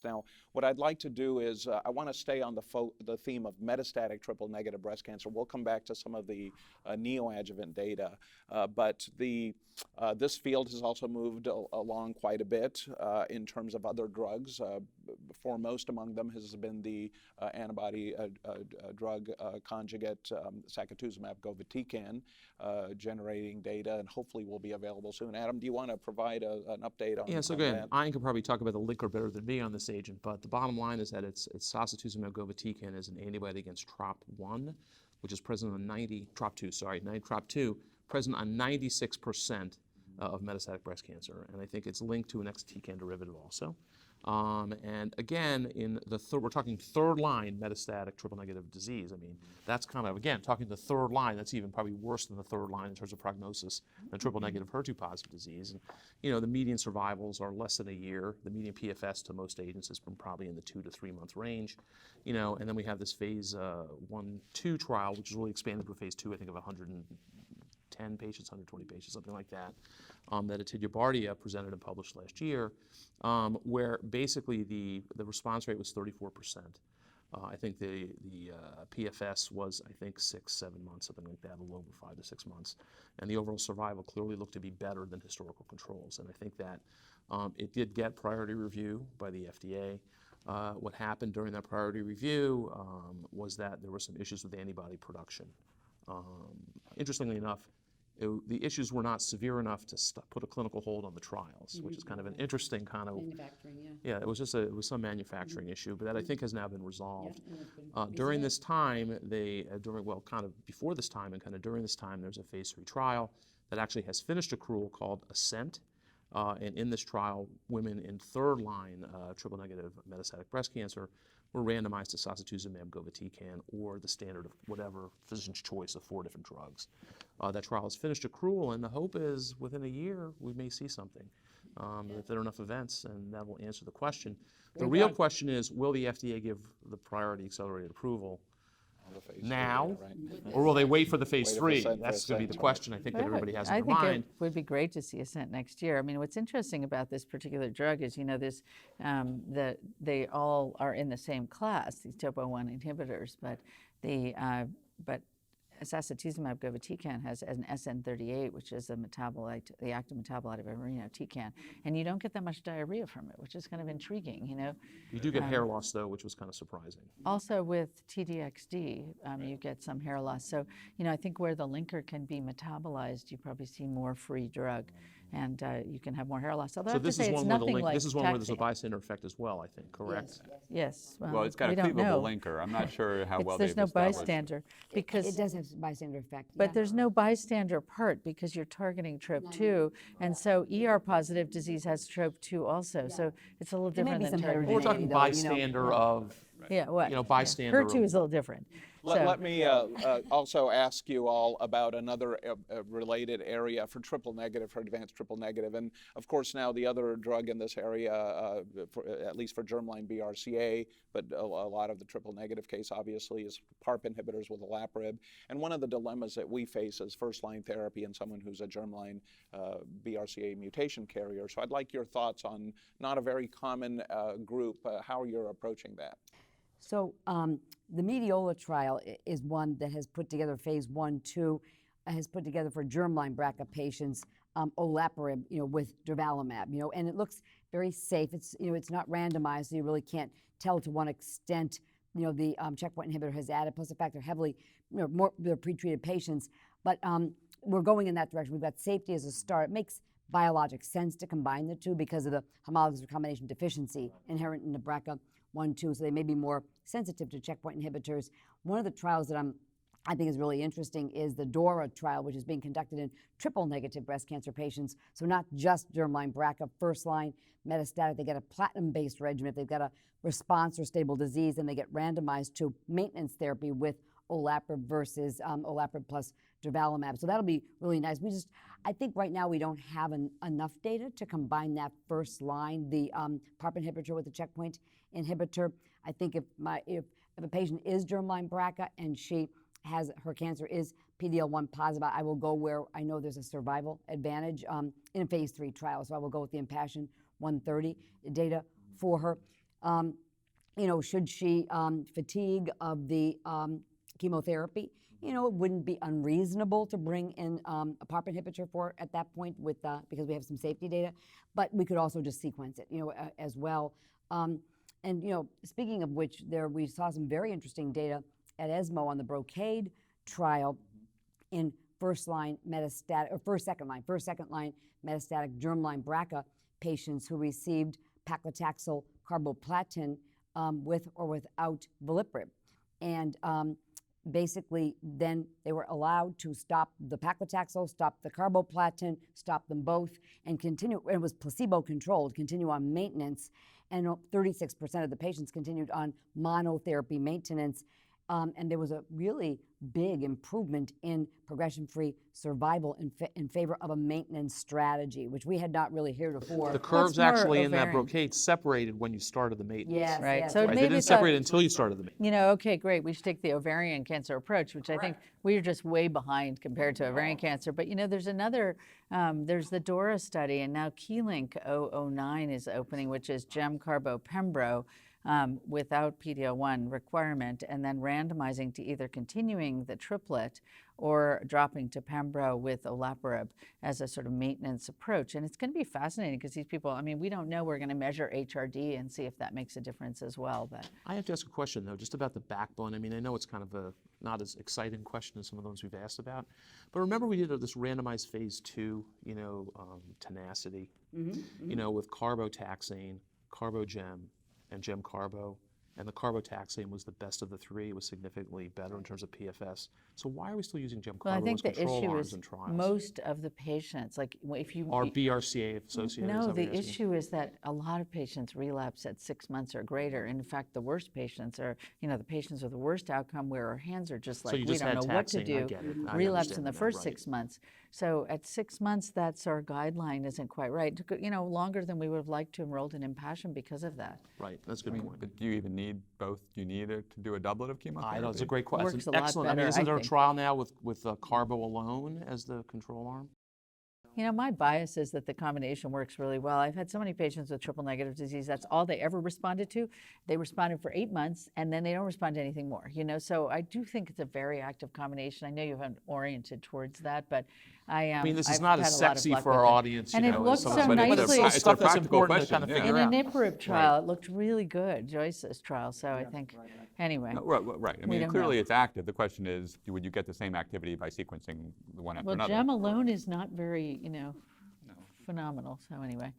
Now, what I'd like to do is I want to stay on the theme of metastatic triple-negative breast cancer. We'll come back to some of the neoadjuvant data, but this field has also moved along quite a bit in terms of other drugs. Foremost among them has been the antibody drug conjugate sacituzumab govitecan, generating data, and hopefully will be available soon. Adam, do you want to provide an update on that? Yeah, so again, Ian could probably talk about the linker better than me on this agent, but the bottom line is that it's sacituzumab govitecan is an antibody against TROP1, which is present on TROP2, present on 96% of metastatic breast cancer, and I think it's linked to an exatecan derivative also. And again, we're talking third line metastatic triple negative disease. I mean, that's kind of, again, talking the third line, that's even probably worse than the third line in terms of prognosis than triple negative HER2 positive disease. And, you know, the median survivals are less than a year. The median PFS to most agents has been probably in the 2 to 3 month range, you know, and then we have this phase 1/2 trial, which is really expanded to a phase 2, I think of 110 patients, 120 patients, something like that, that Atidya Bardia presented and published last year, where basically the response rate was 34%. I think the PFS was, I think, 6-7 months, something like that, a little over 5 to 6 months. And the overall survival clearly looked to be better than historical controls. And I think that it did get priority review by the FDA. What happened during that priority review was that there were some issues with antibody production. Interestingly enough, the issues were not severe enough to put a clinical hold on the trials, which is kind of an interesting kind of manufacturing. Yeah, it was some manufacturing issue, but that I think has now been resolved. During this time, kind of before this time and kind of during this time, there's a phase 3 trial that actually has finished accrual called ASCENT. And in this trial, women in third line triple negative metastatic breast cancer were randomized to sacituzumab govitecan or the standard of whatever physician's choice of 4 different drugs. That trial has finished accrual, and the hope is within a year we may see something. If there are enough events, and that will answer the question. The real question is, will the FDA give the priority accelerated approval now, or will they wait for the phase 3? That's going to be the question I think that everybody has in their mind. I think it would be great to see ASCENT next year. I mean, what's interesting about this particular drug is, you know, this that they all are in the same class, these topo-1 inhibitors, but sacituzumab govitecan has an SN38, which is a metabolite, the active metabolite of irinotecan, and you don't get that much diarrhea from it, which is kind of intriguing, you know. You do get hair loss, though, which was kind of surprising. Also with TDXD, you get some hair loss. So, you know, I think where the linker can be metabolized, you probably see more free drug, and you can have more hair loss. Although So this is one where there's a bystander effect as well, I think, correct? Yes. Well, it's got a cleavable linker. I'm not sure how well they've established. There's no bystander because it does have bystander effect. But there's no bystander part because you're targeting TROP2, and so ER positive disease has TROP2 also. So it's a little different than targeting. We're talking bystander of. Yeah, what? You know, bystander. HER2 is a little different. Let me also ask you all about another related area for triple negative, for advanced triple negative. And of course now the other drug in this area, at least for germline BRCA, but a lot of the triple negative case obviously is PARP inhibitors with olaparib. And one of the dilemmas that we face is first line therapy in someone who's a germline BRCA mutation carrier. So I'd like your thoughts on not a very common group, how you're approaching that. So the MEDIOLA trial is one that has put together phase 1/2, has put together for germline BRCA patients olaparib, you know, with durvalumab, you know, and it looks very safe. It's, you know, it's not randomized, so you really can't tell to what extent, you know, the checkpoint inhibitor has added. Plus the fact they're heavily, you know, they're pretreated patients. But we're going in that direction. We've got safety as a start. It makes biologic sense to combine the two because of the homologous recombination deficiency inherent in the BRCA1/2, so they may be more sensitive to checkpoint inhibitors. One of the trials that I think is really interesting is the DORA trial, which is being conducted in triple negative breast cancer patients. So not just germline BRCA, first line metastatic, they get a platinum-based regimen. If they've got a response or stable disease, then they get randomized to maintenance therapy with olaparib versus olaparib plus durvalumab. So that'll be really nice. I think right now we don't have enough data to combine that first line, the PARP inhibitor with the checkpoint inhibitor. I think if a patient is germline BRCA and her cancer is PD-L1 positive, I will go where I know there's a survival advantage in a phase 3 trial. So I will go with the Impassion 130 data for her. Should she fatigue of the chemotherapy? It wouldn't be unreasonable to bring in a PARP inhibitor for at that point because we have some safety data, but we could also just sequence it, as well. Speaking of which, we saw some very interesting data at ESMO on the BROCADE trial in first line metastatic or second line metastatic germline BRCA patients who received paclitaxel carboplatin with or without veliparib, and basically then they were allowed to stop the paclitaxel, stop the carboplatin, stop them both, and continue. It was placebo controlled, continue on maintenance, and 36% of the patients continued on monotherapy maintenance. And there was a really big improvement in progression-free survival in favor of a maintenance strategy, which we had not really heretofore. The curves actually in that BROCADE separated when you started the maintenance. Yes, right. yes, So yes. Right? They didn't separate until you started the maintenance. Okay, great. We should take the ovarian cancer approach, which I think we're just way behind compared to ovarian cancer. But there's another, there's the DORA study, and now Keylink 009 is opening, which is gem carbo pembro. Without PD-L1 requirement, and then randomizing to either continuing the triplet or dropping to pembro with olaparib as a sort of maintenance approach. And it's going to be fascinating because these people, we don't know. We're going to measure HRD and see if that makes a difference as well. But I have to ask a question, though, just about the backbone. I know it's kind of a not as exciting question as some of those we've asked about. But remember we did this randomized phase 2, tenacity, with carbotaxane, carbogem, and gem carbo, and the carbotaxane was the best of the three. It was significantly better in terms of PFS. So why are we still using gem carbo I think as the control issue arms is in trials? most of the patients, like if you Are BRCA associated? No, the issue is that a lot of patients relapse at 6 months or greater. In fact, the worst patients are, the patients with the worst outcome where our hands are just like, So you we just don't had know what to taxane, I do. get it. I Relapse understand in the that, first right. 6 months. So at 6 months, that's our guideline isn't quite right. It took, longer than we would have liked to enrolled in Impassion because of that. Right, that's a good point. But do you even need both? Do you need to do a doublet of chemotherapy? I know, it's a great question. Works It's a an lot excellent. better, Isn't I there a think. trial now with carbo alone as the control arm? My bias is that the combination works really well. I've had so many patients with triple negative disease, that's all they ever responded to. They responded for 8 months, and then they don't respond to anything more, So I do think it's a very active combination. I know you haven't oriented towards that, but This is I've not had as a lot of sexy luck for with our it. audience. And it as looks some so of the- but nicely. It's stuff that's practical important to kind of question, figure In out. a NIPRIB trial, it looked really good, Joyce's trial. So I think, anyway. No, right. We don't Clearly know. it's active. The question is, would you get the same activity by sequencing the one after Well, another? gem alone is not very, phenomenal. So anyway.